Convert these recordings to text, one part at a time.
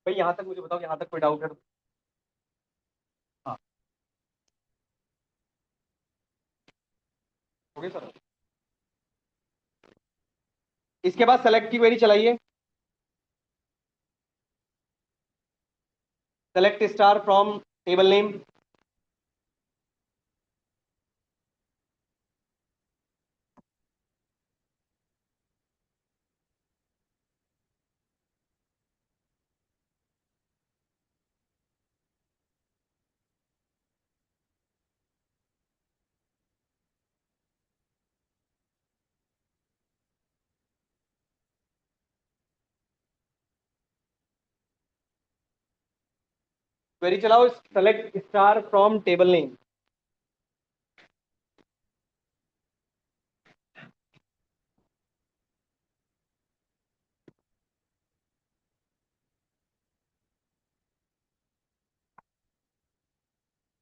भाई यहाँ तक मुझे बताओ, यहाँ तक कोई डाउट है तो? हाँ, हो गया सर। इसके बाद सेलेक्ट की क्वेरी चलाइए। Select star from table name. Query चलाओ, select star from table name.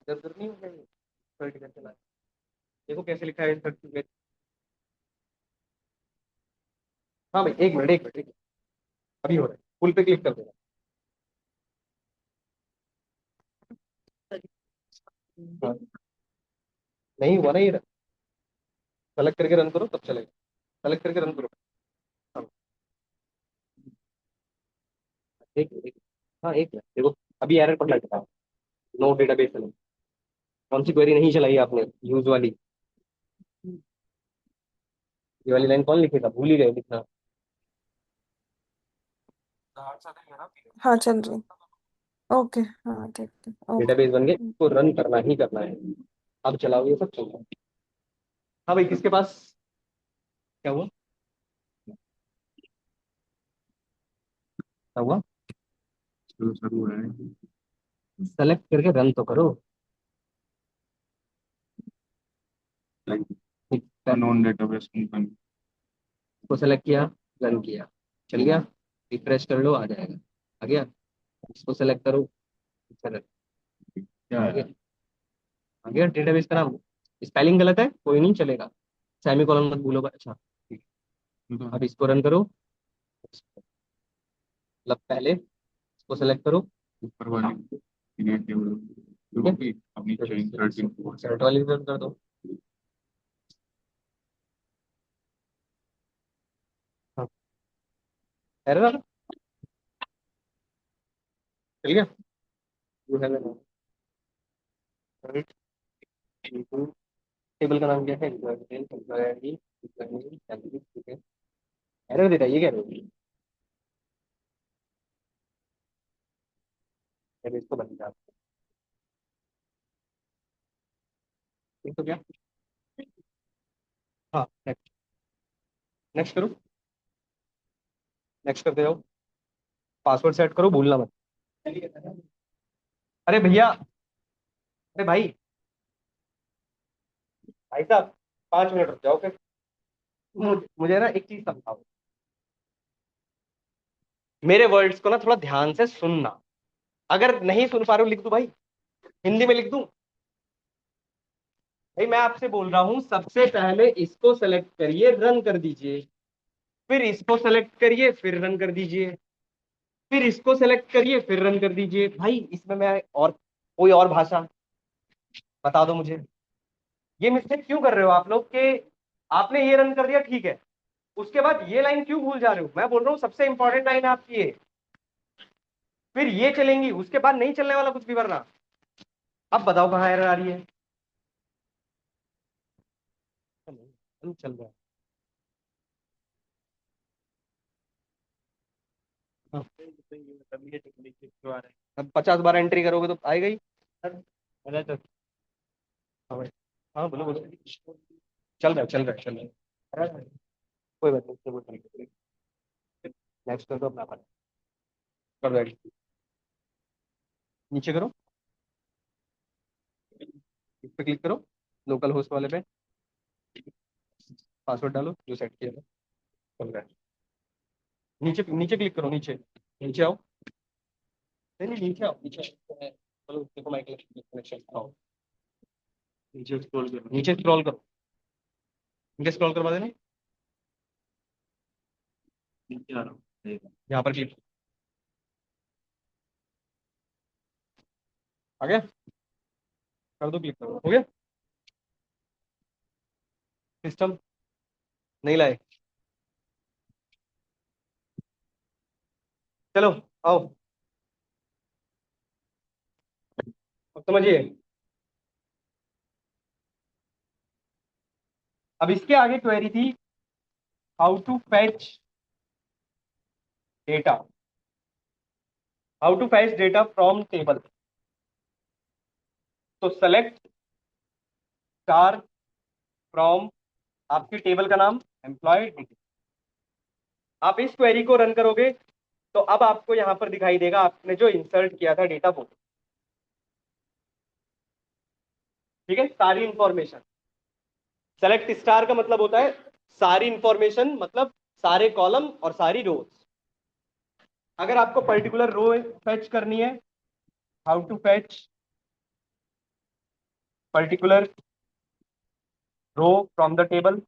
जरूर नहीं होगा ये। Query करके चला। देखो कैसे लिखा है insert। हाँ भाई, एक मिनट एक मिनट एक मिनट। अभी हो रहा है, फुल पे क्लिक कर देना। हाँ, नहीं हुआ ना ये। सेलेक्ट करके रन करो तब चलेगा। सेलेक्ट करके रन करो। हाँ, एक मिनट हाँ एक मिनट देखो। अभी एरर पड़ रहा है। No database. कौन सी क्वेरी नहीं चलाई आपने? यूज वाली। ये वाली लाइन कौन लिखेगा, भूल ही गए लिखना। हाँ चल रही। ओके। हाँ ठीक ठीक ओके। डेटाबेस बन गया, इसको रन करना ही करना है। अब चलाओ, ये सब चल रहा है। हाँ भाई, किसके पास क्या हुआ? क्या हुआ? शुरू शुरू है। सेलेक्ट करके रन तो करो। ठीक है, नॉन डेटाबेस कंपनी। इसको सेलेक्ट किया, रन किया, चल गया। रिफ्रेश कर लो, आ जाएगा। आ गया। इसको सेलेक्ट करो, सेलेक्ट। क्या आ है? गया। आ गया डेटाबेस का नाम। स्पेलिंग गलत है, कोई नहीं चलेगा। सेमी कॉलन मत भूलो। अच्छा ठीक ये तो है, अब इसको रन करो। मतलब पहले इसको सेलेक्ट करो। ऊपर वाली क्रिएट टेबल ठीक है, होगी अपनी चेंज 13 सेलेक्ट वाली रन कर दो। हाँ, एरर आ रहा? चल गया। You have an right into- table का नाम क्या है? एम्प्लॉय आईडी, ठीक है। एरर दे रहा है, ये क्या है? पहले इसको बंद कर। ठीक हो गया। हाँ, नेक्स्ट। नेक्स्ट करो। नेक्स्ट करते जाओ। पासवर्ड सेट करो, भूलना मत। अरे भैया, अरे भाई, भाई साहब, 5 मिनट रुक जाओ फिर। मुझे ना एक चीज समझाओ। मेरे वर्ड्स को ना थोड़ा ध्यान से सुनना। अगर नहीं सुन पा रहे हो लिख दूं भाई, हिंदी में लिख दूं? भाई मैं आपसे बोल रहा हूं, सबसे पहले इसको सेलेक्ट करिए, रन कर दीजिए। फिर इसको सेलेक्ट करिए, फिर रन कर दीजिए। फिर इसको सेलेक्ट करिए, फिर रन कर दीजिए। भाई इसमें मैं और कोई और भाषा बता दो मुझे। ये मिस्टेक क्यों कर रहे हो आप लोग के? आपने ये रन कर दिया, ठीक है। उसके बाद ये लाइन क्यों भूल जा रहे हो? मैं बोल रहा हूँ सबसे इंपॉर्टेंट लाइन आपकी है। फिर ये चलेंगी, उसके बाद नहीं चलने वाला कुछ भी वरना। अब बताओ कहाँ एरर आ रही है? चल रहा है। हाँ। अब 50 बार एंट्री करोगे तो आएगा ही। अरे तो हाँ भाई। हाँ बोलो बोलो। चल रहा है चल रहा है चल रहा है। कोई बात नहीं, कोई बात नहीं। नेक्स्ट कर दो अपना पार्ट। कर दो edit। नीचे करो, इस पे क्लिक करो, लोकल होस्ट वाले पे। पासवर्ड डालो जो सेट किया था। चल रहा है। नीचे नीचे क्लिक करो, नीचे। नीचे आओ। नहीं नहीं, नीचे आओ, नीचे आओ। चलो देखो, माइक कनेक्शन आओ। नीचे स्क्रॉल करो, नीचे स्क्रॉल करो। नीचे स्क्रॉल करवा देना। नीचे आ रहा हूँ। यहाँ पर क्लिक। आ गया, कर दो, क्लिक करो, हो गया। सिस्टम नहीं लाए, चलो आओ, अब समझिए। अब इसके आगे क्वेरी थी how to fetch data, how to fetch data from table. तो सेलेक्ट स्टार फ्रॉम, आपकी टेबल का नाम एम्प्लॉय डिटेल। आप इस क्वेरी को रन करोगे तो अब आपको यहां पर दिखाई देगा आपने जो इंसर्ट किया था डेटा वो, ठीक है, सारी इंफॉर्मेशन। सेलेक्ट स्टार का मतलब होता है सारी इंफॉर्मेशन, मतलब सारे कॉलम और सारी रोज। अगर आपको पर्टिकुलर रो फेच करनी है, how to fetch particular row from the table,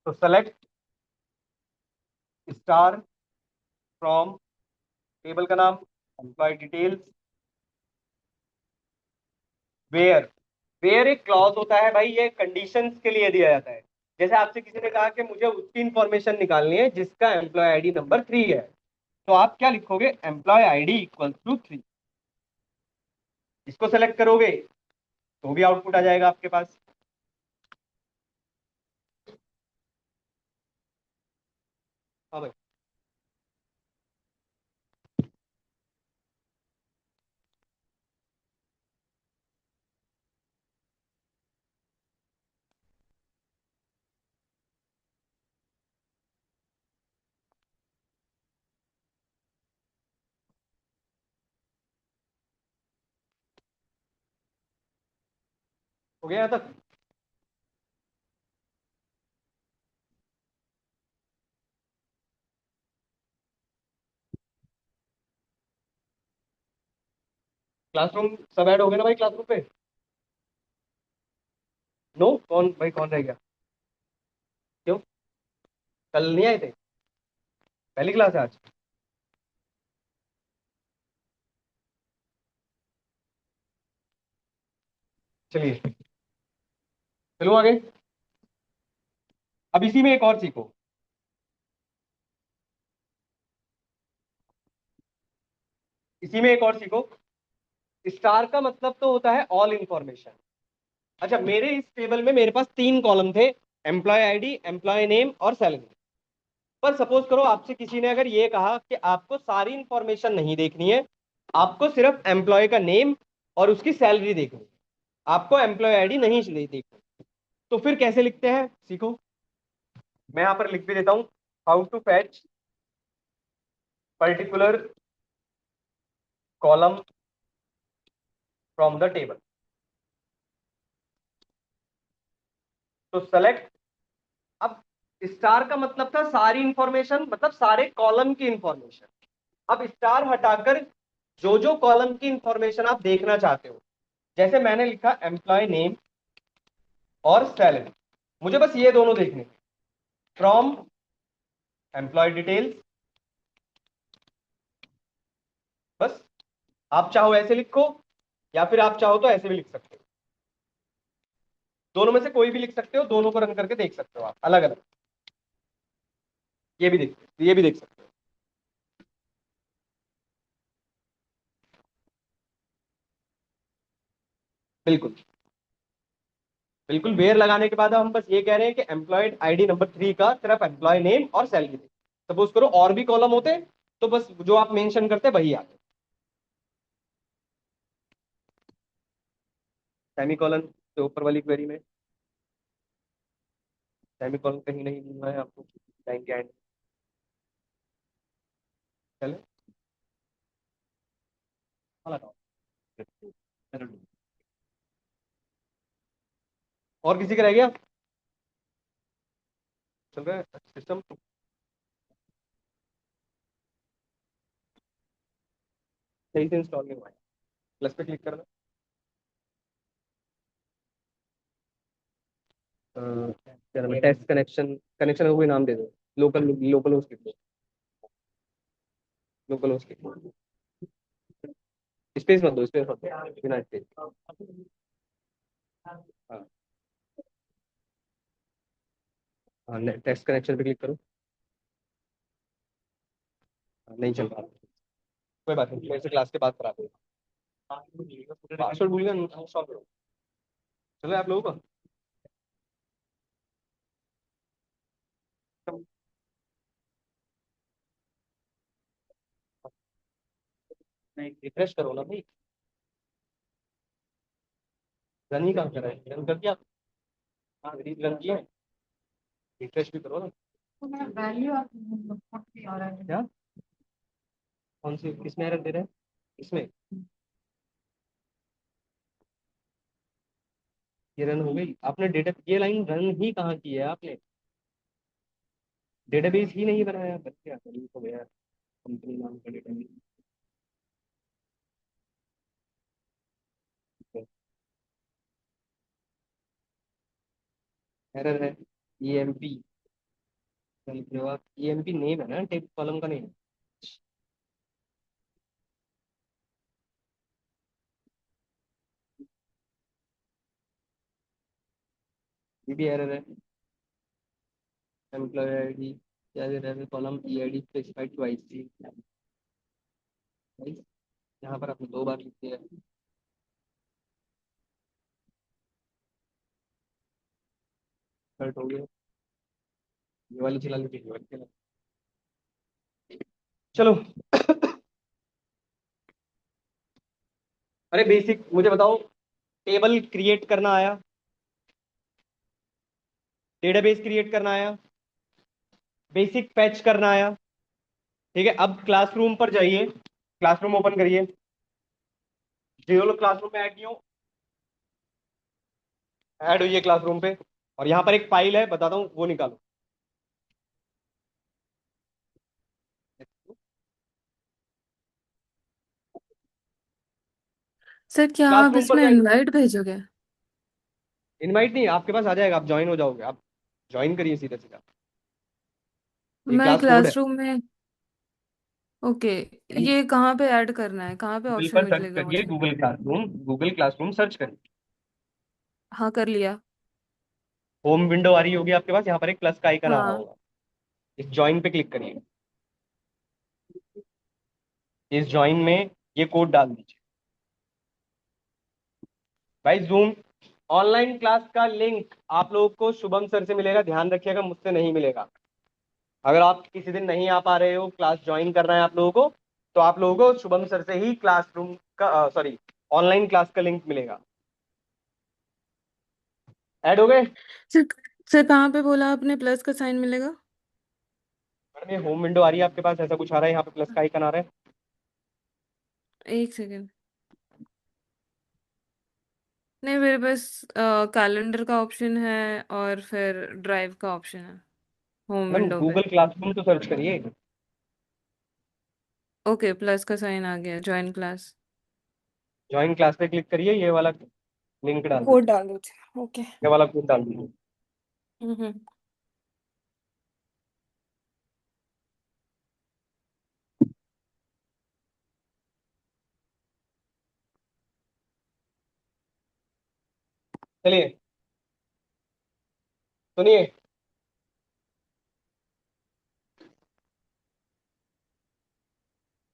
तो सेलेक्ट स्टार फ्रॉम, टेबल का नाम एम्प्लॉय डिटेल्स, वेयर। वेयर एक क्लॉज होता है भाई, ये कंडीशंस के लिए दिया जाता है। जैसे आपसे किसी ने कहा कि मुझे उसकी इंफॉर्मेशन निकालनी है जिसका एम्प्लॉय आईडी नंबर 3 है, तो आप क्या लिखोगे, एम्प्लॉय आईडी इक्वल टू 3। इसको सेलेक्ट करोगे तो भी आउटपुट आ जाएगा आपके पास। हाँ भाई, हो गया यहाँ तक। क्लासरूम सब ऐड हो गए ना भाई क्लासरूम पे? नो, कौन भाई, कौन रह गया? क्यों, कल नहीं आए थे? पहली क्लास है आज? चलिए, चलो आगे। अब इसी में एक और सीखो, इसी में एक और सीखो। स्टार का मतलब तो होता है ऑल इंफॉर्मेशन। अच्छा, मेरे इस टेबल में मेरे पास 3 कॉलम थे, एम्प्लॉय आईडी, एम्प्लॉय नेम और सैलरी। पर सपोज करो आपसे किसी ने अगर ये कहा कि आपको सारी इंफॉर्मेशन नहीं देखनी है, आपको सिर्फ एम्प्लॉय का नेम और उसकी सैलरी देखनी है, आपको एम्प्लॉय आईडी नहीं देखनी, तो फिर कैसे लिखते हैं सीखो। मैं यहां पर लिख भी देता हूं, how to fetch particular column from the table. तो सेलेक्ट, अब स्टार का मतलब था सारी इंफॉर्मेशन, मतलब सारे कॉलम की इंफॉर्मेशन। अब स्टार हटाकर जो जो कॉलम की इंफॉर्मेशन आप देखना चाहते हो, जैसे मैंने लिखा एम्प्लॉय नेम और सैलरी, मुझे बस ये दोनों देखने, फ्रॉम एम्प्लॉय डिटेल्स, बस। आप चाहो ऐसे लिखो या फिर आप चाहो तो ऐसे भी लिख सकते हो, दोनों में से कोई भी लिख सकते हो, दोनों को रन करके देख सकते हो आप अलग अलग। ये भी देख सकते हो। बिल्कुल, बिल्कुल वेयर लगाने के बाद हम बस ये कह रहे हैं कि एम्प्लॉयड आईडी नंबर 3 का सिर्फ एम्प्लॉय नेम और सैलरी दे। सपोज करो और भी कॉलम होते तो बस जो आप मेंशन करते वही आते। सेमीकोलन के ऊपर वाली क्वेरी में सेमीकोलन कहीं नहीं मिलना है आपको, लाइन के एंड। चले, हाँ, लगाओ। और किसी का रह गया? चल रहा है सिस्टम, सही से इंस्टॉल नहीं हुआ है। प्लस पे क्लिक करना, क्या नाम है, टेस्ट कनेक्शन, कनेक्शन का कोई नाम दे दो, लोकल लोकल होस्ट लिख दो। लोकल होस्ट स्पेस मत दो, स्पेस मत दो, बिना स्पेस। हाँ हाँ, टेक्स्ट कनेक्शन पे क्लिक करो। हाँ, नहीं चल रहा, कोई बात नहीं, मेरे से क्लास के बाद करा दो। पासवर्ड भूल गया, अनइंस्टॉल करो। चलो आप लोगों को नहीं, रिफ्रेश करो ना भाई। रन ही कहाँ करा है, रन कर दिया? हाँ रन किया है, रिफ्रेश भी करो ना। क्या, कौन सी, किसमें एरर दे रहे हैं? इसमें ये रन हो गई आपने डेटा, ये लाइन रन ही कहाँ की है आपने? डेटाबेस ही नहीं बनाया, बस क्या करूँ तो गया, कंपनी नाम का डेटाबेस। एरर है, ईएमपी, ईएमपी नेम है ना, टेबल कॉलम का नेम। ये भी एरर है, एम्प्लॉय आईडी क्या दे रहा है, column E I D specified twice, यहाँ पर आपने 2 बार लिख दिया है। हर्ट हो गया, ये वाली चला लीजिए, ये वाली चला। चलो अरे बेसिक मुझे बताओ, टेबल क्रिएट करना आया, डेटाबेस क्रिएट करना आया, बेसिक फैच करना आया, ठीक है। अब क्लासरूम पर जाइए, क्लासरूम ओपन करिए, जो लोग क्लासरूम में ऐड नहीं हो, ऐड हुई है क्लासरूम पे, और यहाँ पर एक फाइल है, बताता हूँ वो निकालो। सर क्या आप क्लासरूम पर इसमें जाइए, इनवाइट भेजोगे? इनवाइट नहीं, आपके पास आ जाएगा, आप ज्वाइन हो जाओगे, आप ज्वाइन करिए सीधा सीधा, ये मैं क्लास कोड है। क्लासरूम में, ओके। ये कहाँ पे ऐड करना है, कहाँ पे गूगल ऑप्शन पर सर्च मिलेगा करिए, मुझे? गूगल क्लासरूम सर्च करिए। हाँ कर लिया। होम विंडो आ रही होगी आपके पास, यहाँ पर एक प्लस का आइकन आ रहा हाँ। होगा, इस ज्वाइन पे क्लिक करिए, इस ज्वाइन में ये कोड डाल दीजिए। भाई जूम ऑनलाइन क्लास का लिंक आप लोगों को शुभम सर से मिलेगा, ध्यान रखिएगा, मुझसे नहीं मिलेगा। अगर आप किसी दिन नहीं आ पा रहे हो, क्लास ज्वाइन करना है आप लोगों को, तो आप लोगों को शुभम सर से ही क्लासरूम का, सॉरी, ऑनलाइन क्लास का लिंक मिलेगा। ऐड हो गए? सर, सर कहाँ पे बोला आपने प्लस का साइन मिलेगा? मैडम ये होम विंडो आ रही है आपके पास, ऐसा कुछ आ रहा है, यहाँ पे प्लस का आइकन आ रहा है। एक सेकेंड। नहीं, मेरे पास कैलेंडर का ऑप्शन है और फिर ड्राइव का ऑप्शन है होम मैम विंडो पे। गूगल क्लासरूम तो सर्च करिए। ओके, प्लस का साइन आ गया, ज्वाइन क्लास। ज्वाइन क्लास पे क्लिक करिए, ये वाला लिंक डाल कोड दीजिए, डाल दो। ओके। ये वाला कोड डाल दीजिए। हम्म। चलिए सुनिए,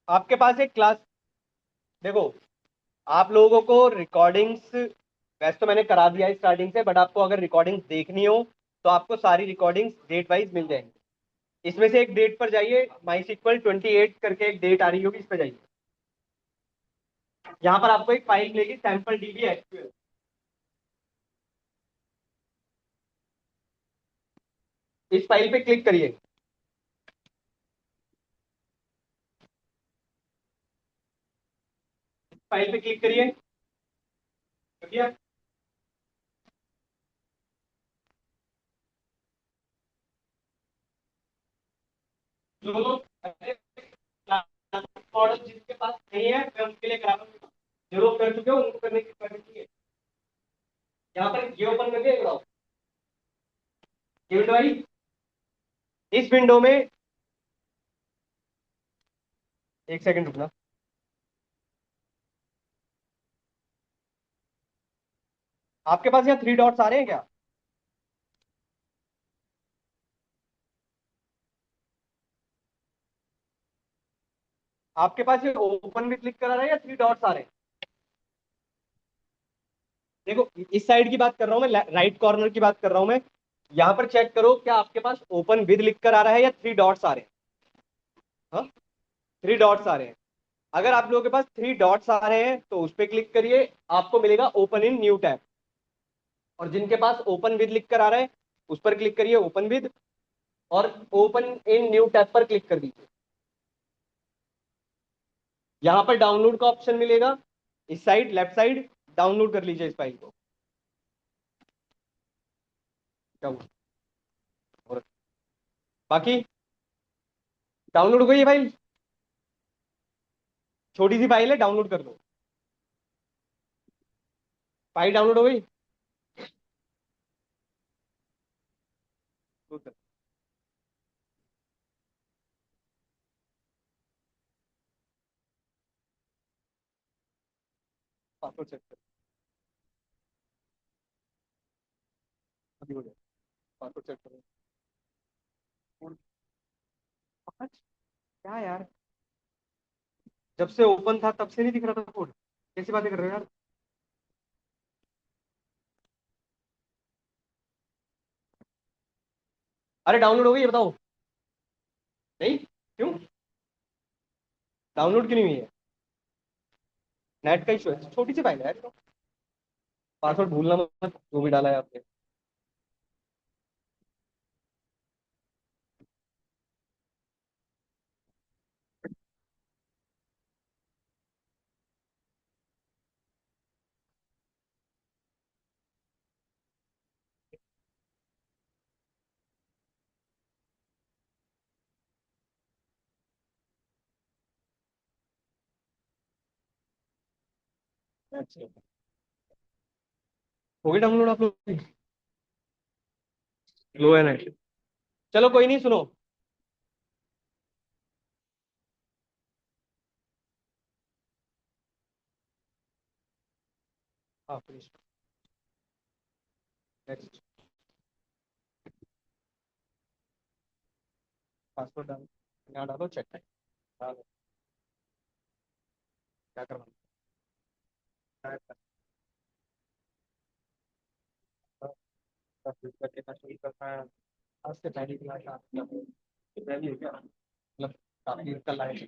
आपके पास एक क्लास, देखो आप लोगों को रिकॉर्डिंग्स वैसे तो मैंने करा दिया है स्टार्टिंग से, बट आपको अगर रिकॉर्डिंग्स देखनी हो तो आपको सारी रिकॉर्डिंग्स डेट वाइज मिल जाएंगी। इसमें से एक डेट पर जाइए, माई सिक्वल 28 करके एक डेट आ रही होगी, इस पर जाइए। यहाँ पर आपको एक फाइल मिलेगी, सैंपल डीबी एसक्यूएल, इस फाइल पे क्लिक करिए, फाइल पे क्लिक करिए, कर दिया? जो लोग मॉडल जिसके पास नहीं है मैं उनके लिए करा रहा हूं। जो लोग कर चुके हो उनको करने की परमिशन है। यहाँ पर ये ओपन करके बताओ, ये विंडो आई, इस विंडो में एक सेकंड रुकना। आपके पास यहाँ 3 डॉट्स आ रहे हैं क्या? आपके पास ये ओपन भी क्लिक करा रहा है या 3 डॉट्स आ रहे हैं? देखो, इस साइड की बात कर रहा हूं मैं, राइट कॉर्नर की बात कर रहा हूं मैं। यहां पर चेक करो, क्या आपके पास ओपन विद लिख कर आ रहा है या 3 डॉट्स आ रहे हैं? हाँ, 3 डॉट्स आ रहे हैं। अगर आप लोगों के पास 3 डॉट्स आ रहे हैं तो उस पर क्लिक करिए, आपको मिलेगा ओपन इन न्यू टैब। और जिनके पास ओपन विद लिख कर आ रहा है उस पर क्लिक करिए, ओपन विद, और ओपन इन न्यू टैब पर क्लिक कर दीजिए। यहां पर डाउनलोड का ऑप्शन मिलेगा, इस साइड लेफ्ट साइड, डाउनलोड कर लीजिए इस फाइल को। क्या हुआ? और बाकी डाउनलोड हो गई ये फाइल, छोटी सी फाइल है, डाउनलोड कर लो। फाइल डाउनलोड हो गई। पासवर्ड चेक कर, अभी हो जाए। पासवर्ड चेक करो। पाँच? क्या यार, जब से ओपन था तब से नहीं दिख रहा था कोड। कैसी बातें कर रहे हो यार? अरे डाउनलोड हो गई, ये बताओ। नहीं, क्यों डाउनलोड क्यों नहीं हुई है? नेट का इशू है, छोटी सी फाइल है यार। पासवर्ड भूलना मत, जो भी डाला है आपने। अच्छा, हो गई डाउनलोड आप लोग की? लो है नेट। चलो कोई नहीं, सुनो। हाँ, फिनिश। नेक्स्ट। पासवर्ड डालो, यहाँ डालो, चेक डालो। क्या करना है? करके शुरू करना है। आज से पहली क्लास आपकी पहली है क्या? मतलब काफी कल आए।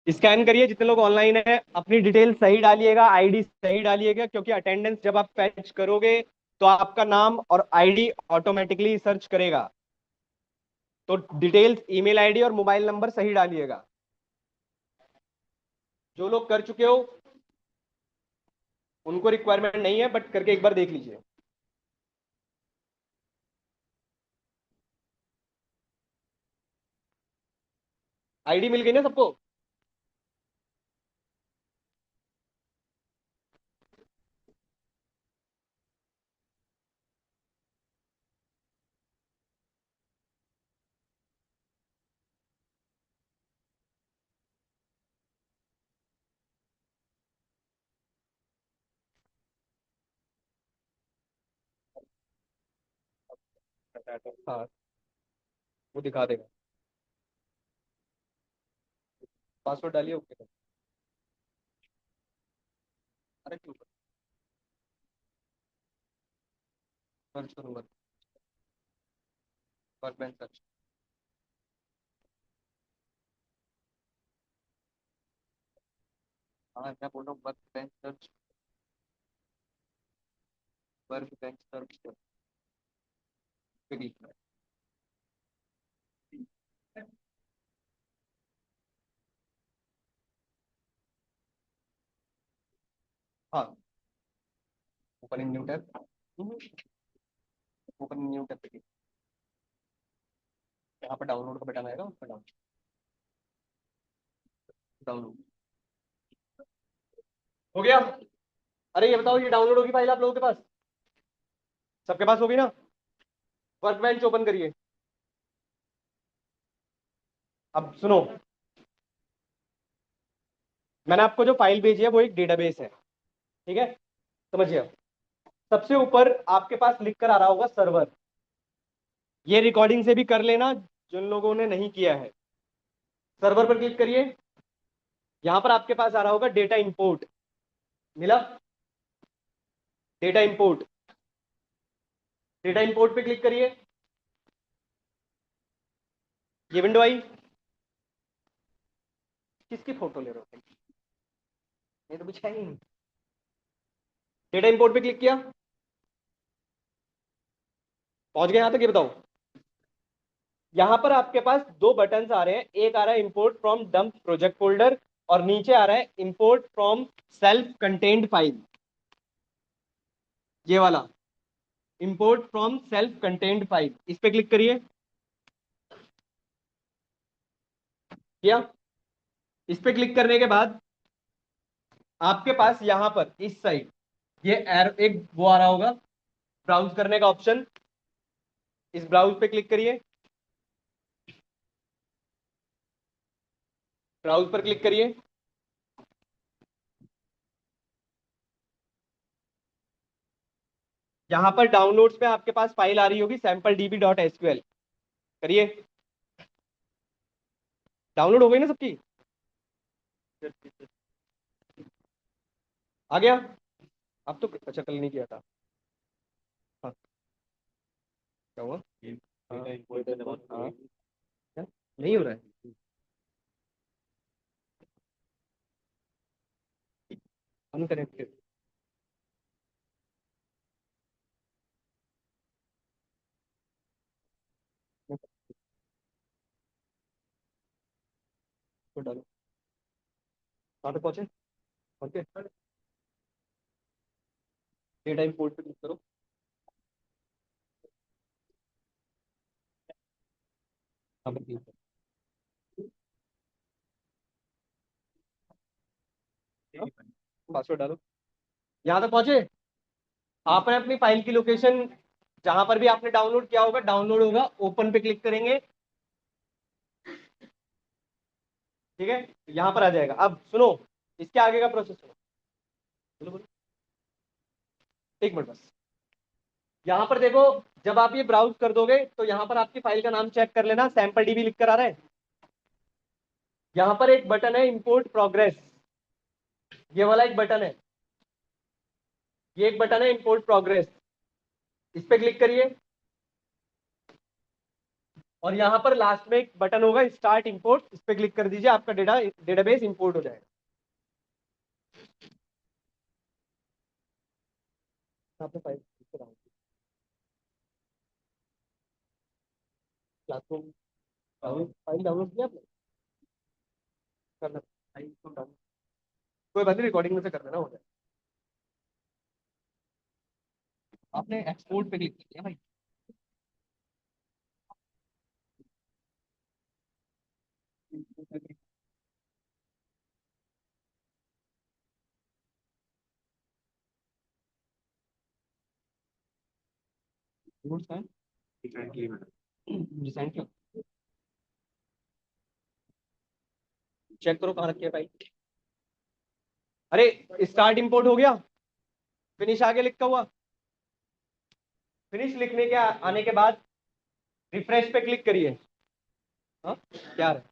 स्कैन करिए, जितने लोग ऑनलाइन है अपनी डिटेल सही डालिएगा, आईडी सही डालिएगा, क्योंकि अटेंडेंस जब आप फैच करोगे तो आपका नाम और आईडी ऑटोमेटिकली सर्च करेगा। तो डिटेल्स, ईमेल आईडी और मोबाइल नंबर सही डालिएगा। जो लोग कर चुके हो उनको रिक्वायरमेंट नहीं है, बट करके एक बार देख लीजिए। आईडी मिल गई ना सबको? हाँ वो दिखा देगा। पासवर्ड डालिए, ओके कर। अरे क्यों सर्च करूंगा, वर्कबेंच सर्च। हाँ क्या बोल रहा हूँ, वर्कबेंच सर्च, वर्कबेंच सर्च कर, पे क्लिक करें। हाँ open in new tab, open in new tab पे क्लिक, यहाँ पर डाउनलोड का बटन आएगा, उस पर डाउनलोड हो गया। अरे ये बताओ, ये डाउनलोड होगी फाइल आप लोगों के पास, सबके पास होगी ना? वर्कबेंच ओपन करिए। अब सुनो, मैंने आपको जो फाइल भेजी है वो एक डेटाबेस है, ठीक है, समझिए। सबसे ऊपर आपके पास लिख कर आ रहा होगा सर्वर, ये रिकॉर्डिंग से भी कर लेना जिन लोगों ने नहीं किया है। सर्वर पर क्लिक करिए, यहां पर आपके पास आ रहा होगा डेटा इंपोर्ट, मिला? डेटा इंपोर्ट, डेटा इंपोर्ट पे क्लिक करिए, ये विंडो आई। किसकी फोटो ले रहे हो? ये तो कुछ है ही नहीं। डेटा इंपोर्ट पे क्लिक किया, पहुंच गए यहां तक? ये बताओ, यहां पर आपके पास दो बटन आ रहे हैं, एक आ रहा है import from dump project folder, और नीचे आ रहा है import from self contained file, ये वाला import from self contained file, इस पे क्लिक करिए। किया? इस पे क्लिक करने के बाद आपके पास यहां पर इस साइड ये एक वो आ रहा होगा ब्राउज करने का ऑप्शन, इस ब्राउज पे क्लिक करिए, ब्राउज पर क्लिक करिए। यहां पर डाउनलोड्स पे आपके पास फाइल आ रही होगी sampledb.sql, करिए। डाउनलोड हो गई ना सबकी? आ गया? अब तो अच्छा, कल नहीं किया था। हाँ क्या हुआ? हाँ, हाँ, क्या? नहीं हो रहा है, अनकनेक्टेड। तो डालो, कहाँ तक पहुंचे? ओके, डेटा इंपोर्ट पे क्लिक करो। हाँ पर क्लिक करो, पासवर्ड डालो। यहाँ तक पहुंचे? आपने अपनी फाइल की लोकेशन जहां पर भी आपने डाउनलोड किया होगा, डाउनलोड होगा, ओपन पे क्लिक करेंगे, ठीक है, यहां पर आ जाएगा। अब सुनो, इसके आगे का प्रोसेस सुनो। बोलो बोलो, एक मिनट बस। यहां पर देखो, जब आप ये ब्राउज कर दोगे तो यहां पर आपकी फाइल का नाम चेक कर लेना, सैंपल डीबी लिख कर आ रहा है। यहां पर एक बटन है इंपोर्ट प्रोग्रेस, ये वाला एक बटन है, ये एक बटन है इंपोर्ट प्रोग्रेस, इस पे क्लिक करिए। और यहां पर लास्ट में एक बटन होगा स्टार्ट इंपोर्ट, इस पे क्लिक कर दीजिए, आपका डेटाबेस इंपोर्ट हो जाएगा। आपने फाइल क्लासरूम फाइल डाउनलोड किया आपने? करना फाइल को डाउनलोड, कोई बात नहीं, रिकॉर्डिंग में से कर देना, हो जाए। आपने एक्सपोर्ट पे क्लिक किया भाई, नोट्स है, रिसेंट क्यों, चेक करो कहाँ रखी है फाइल। अरे स्टार्ट इंपोर्ट हो गया, फिनिश आगे लिखा हुआ, फिनिश लिखने के आने के बाद रिफ्रेश पे क्लिक करिए। हाँ क्या आ रहा है?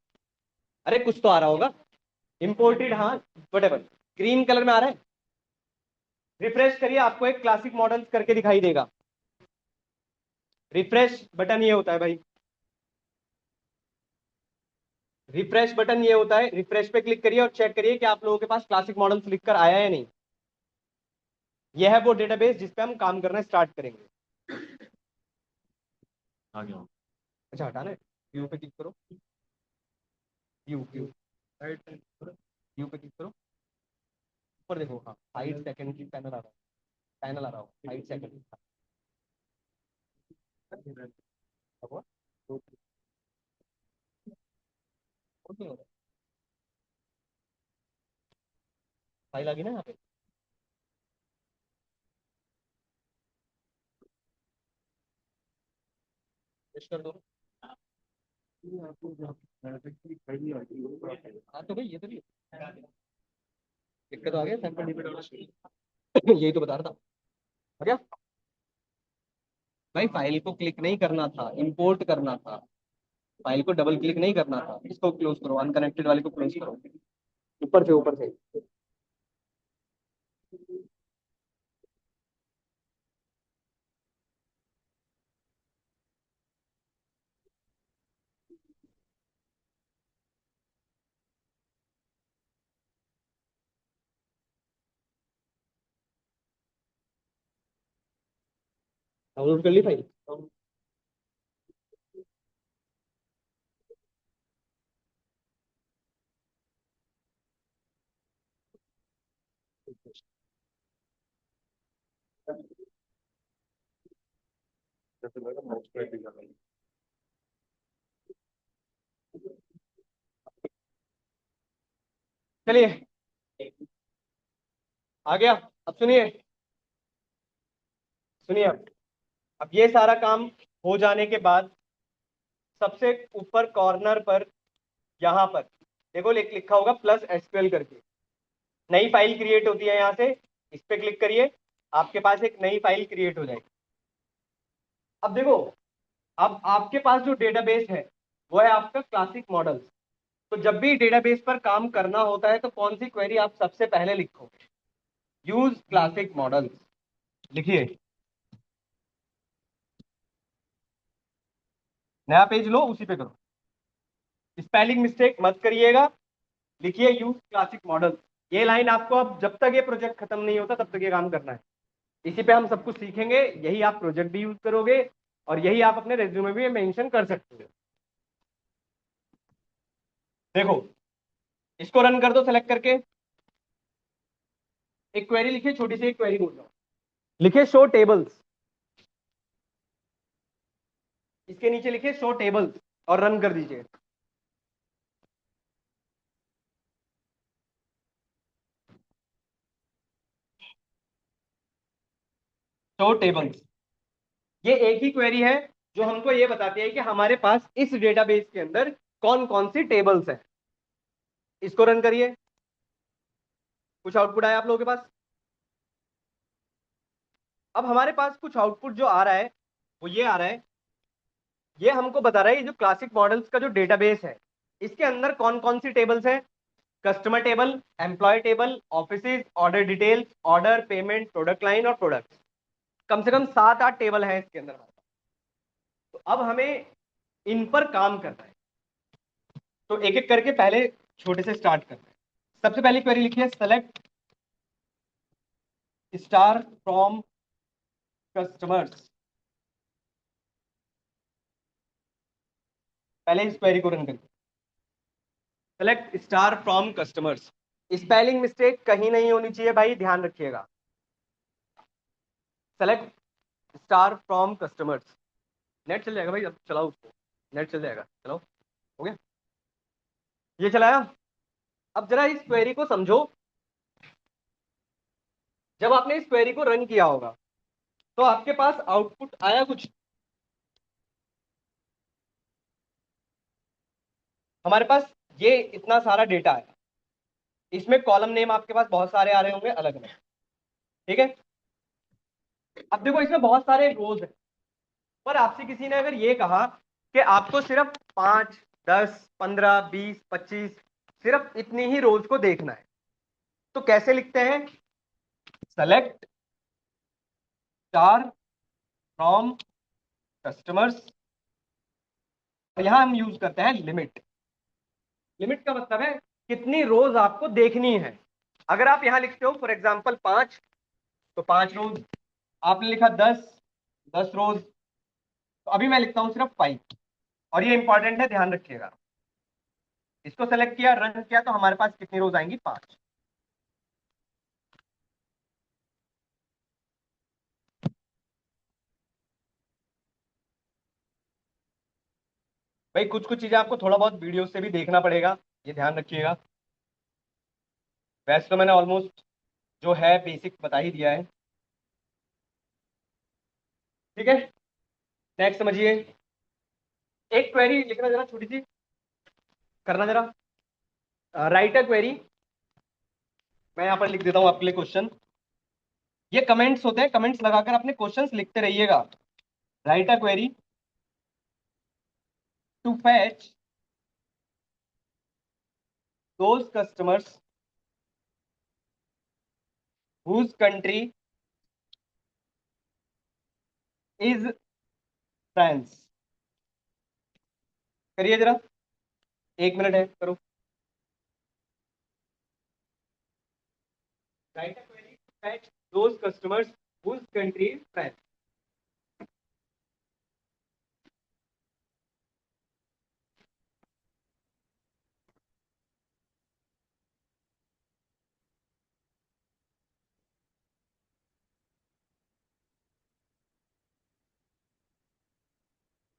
अरे कुछ तो आ रहा होगा, इंपोर्टेड, हाँ वटेवर, ग्रीन कलर में आ रहा है। रिफ्रेश करिए, आपको एक क्लासिक मॉडल्स करके दिखाई देगा। रिफ्रेश बटन ये होता है भाई, रिफ्रेश बटन ये होता है। रिफ्रेश पे क्लिक करिए और चेक करिए कि आप लोगों के पास क्लासिक मॉडल्स लिखकर आया है या नहीं। यह है वो डेटाबेस जिस पे हम काम करना स्टार्ट करेंगे। आ गया। अच्छा हटाना है, व्यू पे क्लिक करो, व्यू व्यू व्यू पे क्लिक करो, ऊपर देखो, हाँ 5 सेकंड की पैनल आ रहा है, पैनल आ रहा हो 5 सेकंड। फाइल आ गई ना यहाँ पे, पेस्ट कर दो। हाँ तो भाई ये तो नहीं दिक्कत आ गया, सैंपल यही तो बता रहा था। हो गया भाई, फाइल को क्लिक नहीं करना था, इंपोर्ट करना था, फाइल को डबल क्लिक नहीं करना था। इसको क्लोज करो, अनकनेक्टेड वाले को क्लोज करो, ऊपर से ऊपर से। डाउनलोड कर ली फाइल? चलिए आ गया। अब सुनिए, सुनिए अब ये सारा काम हो जाने के बाद सबसे ऊपर कॉर्नर पर यहाँ पर देखो लिखा होगा प्लस एसक्यूएल करके, नई फाइल क्रिएट होती है यहाँ से। इस पे क्लिक करिए, आपके पास एक नई फाइल क्रिएट हो जाएगी। अब देखो, अब आपके पास जो डेटाबेस है वो है आपका क्लासिक मॉडल्स। तो जब भी डेटाबेस पर काम करना होता है तो कौन सी क्वेरी आप सबसे पहले लिखोगे? यूज क्लासिक मॉडल्स लिखिए, नया पेज लो, उसी पे करो, स्पेलिंग मिस्टेक मत करिएगा, लिखिए यूज क्लासिक मॉडल। ये लाइन आपको अब जब तक ये प्रोजेक्ट खत्म नहीं होता तब तक ये काम करना है। इसी पे हम सब कुछ सीखेंगे, यही आप प्रोजेक्ट भी यूज करोगे और यही आप अपने रेज्यूमे में मेंशन कर सकते हो। देखो इसको रन कर दो सेलेक्ट करके, एक क्वेरी लिखिए, छोटी सी एक क्वेरी बोल रहा हूं, लिखिए शो टेबल्स, इसके नीचे लिखिए शो टेबल्स और रन कर दीजिए। शो टेबल्स, ये एक ही क्वेरी है जो हमको ये बताती है कि हमारे पास इस डेटाबेस के अंदर कौन कौन सी टेबल्स हैं। इसको रन करिए, कुछ आउटपुट आया आप लोगों के पास। अब हमारे पास कुछ आउटपुट जो आ रहा है वो ये आ रहा है, ये हमको बता रहा है ये जो क्लासिक मॉडल्स का जो डेटाबेस है इसके अंदर कौन कौन सी टेबल्स हैं। Customer table, employee table, offices, order details, order, payment, product line और प्रोडक्ट, कम से कम 7-8 टेबल हैं इसके अंदर। तो अब हमें इन पर काम करना है, तो एक एक करके पहले छोटे से स्टार्ट करना है। सबसे पहली क्वेरी लिखिए सेलेक्ट स्टार फ्रॉम कस्टमर्स। पहले इस क्वेरी को रन करिए, select star from customers. Spelling mistake कहीं नहीं होनी चाहिए भाई, ध्यान रखिएगा। Select star from customers. Net चल जाएगा भाई, अब चलाओ उसको, नेट चल जाएगा, चलाओ। हो गया, ये चलाया। अब जरा इस क्वेरी को समझो, जब आपने इस क्वेरी को रन किया होगा तो आपके पास आउटपुट आया कुछ। हमारे पास ये इतना सारा डेटा है, इसमें कॉलम नेम आपके पास बहुत सारे आ रहे होंगे अलग अलग, ठीक है। अब देखो इसमें बहुत सारे रोज हैं, पर आपसे किसी ने अगर ये कहा कि आपको सिर्फ 5, 10, 15, 20, 25 सिर्फ इतनी ही रोज को देखना है। तो कैसे लिखते हैं? सेलेक्ट स्टार फ्रॉम कस्टमर्स, यहां हम यूज करते हैं लिमिट। लिमिट का मतलब है कितनी रोज आपको देखनी है। अगर आप यहां लिखते हो फॉर एग्जाम्पल 5, तो 5 रोज। आपने लिखा 10, 10 रोज। तो अभी मैं लिखता हूं सिर्फ 5, और ये इंपॉर्टेंट है, ध्यान रखिएगा। इसको सेलेक्ट किया, रन किया, तो हमारे पास कितनी रोज आएंगी? 5। भाई कुछ कुछ चीजें आपको थोड़ा बहुत वीडियो से भी देखना पड़ेगा, ये ध्यान रखिएगा। वैसे तो मैंने ऑलमोस्ट जो है बेसिक बता ही दिया है। ठीक है, नेक्स्ट समझिए। एक क्वेरी लिखना जरा, छोटी सी करना जरा। राइट अ क्वेरी, मैं यहां पर लिख देता हूं आपके लिए क्वेश्चन। ये कमेंट्स होते हैं, कमेंट्स लगाकर अपने क्वेश्चंस लिखते रहिएगा। Write a query to fetch those customers whose country is France। करिए जरा, 1 मिनट है, करो। Write a query to fetch those customers whose country is France।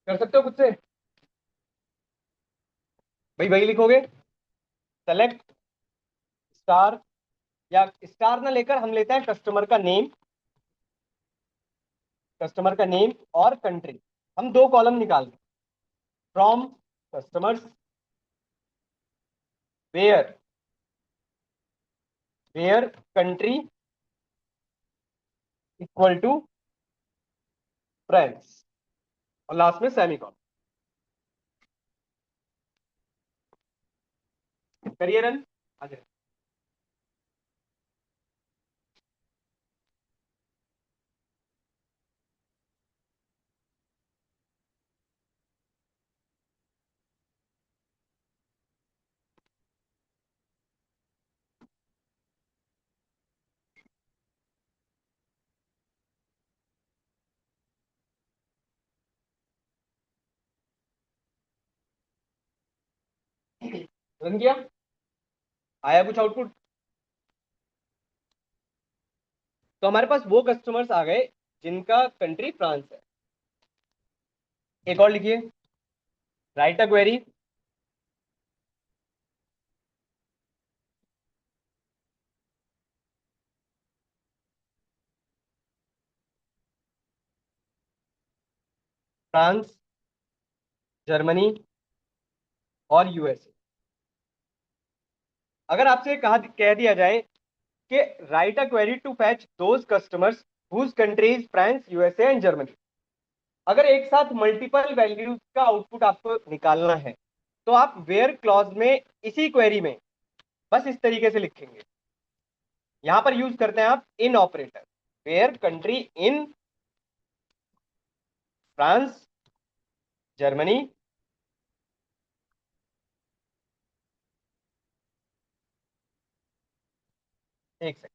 कर सकते हो खुद से? भाई वही लिखोगे, सेलेक्ट स्टार, या स्टार ना लेकर हम लेते हैं कस्टमर का नेम। कस्टमर का नेम और कंट्री, हम 2 कॉलम निकालते हैं। From customers where, where country equal to France, और लास्ट में सेमीकॉलन। करिए रन, आ जाए। रन किया, आया कुछ आउटपुट? तो हमारे पास वो कस्टमर्स आ गए जिनका कंट्री फ्रांस है। एक और लिखिए, write a query France, Germany और यूएसए। अगर आपसे कह दिया जाए कि write a query to fetch those customers whose countries France, USA and Germany, अगर एक साथ मल्टीपल वैल्यूज का आउटपुट आपको निकालना है, तो आप वेयर क्लॉज में इसी क्वेरी में बस इस तरीके से लिखेंगे। यहां पर यूज करते हैं आप in operator, where country in France, Germany, एक सेकंड,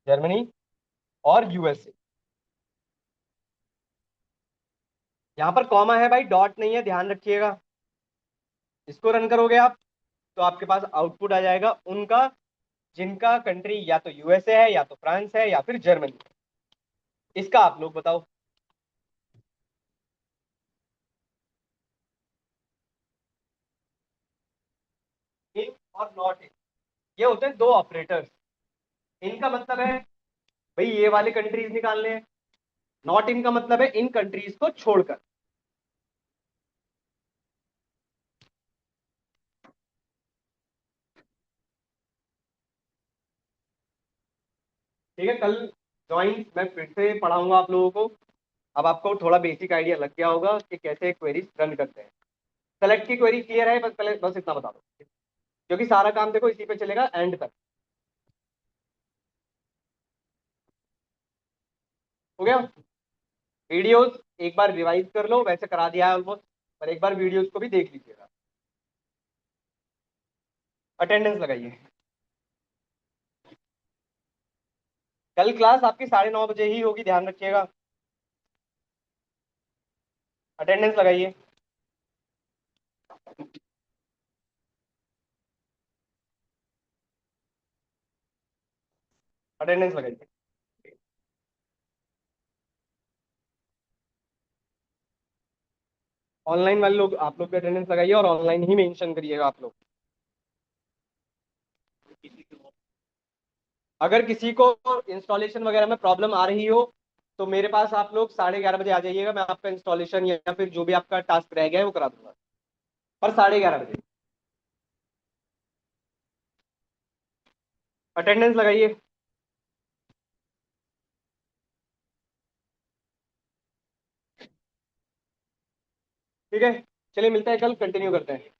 जर्मनी और यूएसए। यहां पर कॉमा है भाई, डॉट नहीं है, ध्यान रखिएगा। इसको रन करोगे आप, तो आपके पास आउटपुट आ जाएगा उनका जिनका कंट्री या तो यूएसए है, या तो फ्रांस है, या फिर जर्मनी। इसका आप लोग बताओ। इन और नॉट इन, ये होते हैं 2 ऑपरेटर्स। इनका मतलब है भाई ये वाले कंट्रीज निकालने हैं, नॉट इन का मतलब है इन कंट्रीज को छोड़कर। ठीक है, कल ज्वाइन मैं फिर से पढ़ाऊंगा आप लोगों को। अब आपको थोड़ा बेसिक आइडिया लग गया होगा कि कैसे क्वेरीज रन करते हैं। सेलेक्ट की क्वेरी क्लियर है, बस पहले बस इतना बता दो, क्योंकि सारा काम देखो इसी पे चलेगा एंड तक। हो गया? वीडियोस एक बार रिवाइज कर लो, वैसे करा दिया है ऑलमोस्ट, पर एक बार वीडियोस को भी देख लीजिएगा। अटेंडेंस लगाइए। कल क्लास आपकी 9:30 बजे ही होगी, ध्यान रखिएगा। अटेंडेंस लगाइए। अटेंडेंस लगाइए। ऑनलाइन वाले लोग, आप लोग भी अटेंडेंस लगाइए और ऑनलाइन ही मेंशन करिएगा आप लोग। अगर किसी को इंस्टॉलेशन वगैरह में प्रॉब्लम आ रही हो तो मेरे पास आप लोग 11:30 बजे आ जाइएगा, मैं आपका इंस्टॉलेशन या फिर जो भी आपका टास्क रह गया है वो करा दूंगा, पर 11:30 बजे। अटेंडेंस लगाइए। ठीक है, चलिए मिलते हैं कल, कंटिन्यू करते हैं।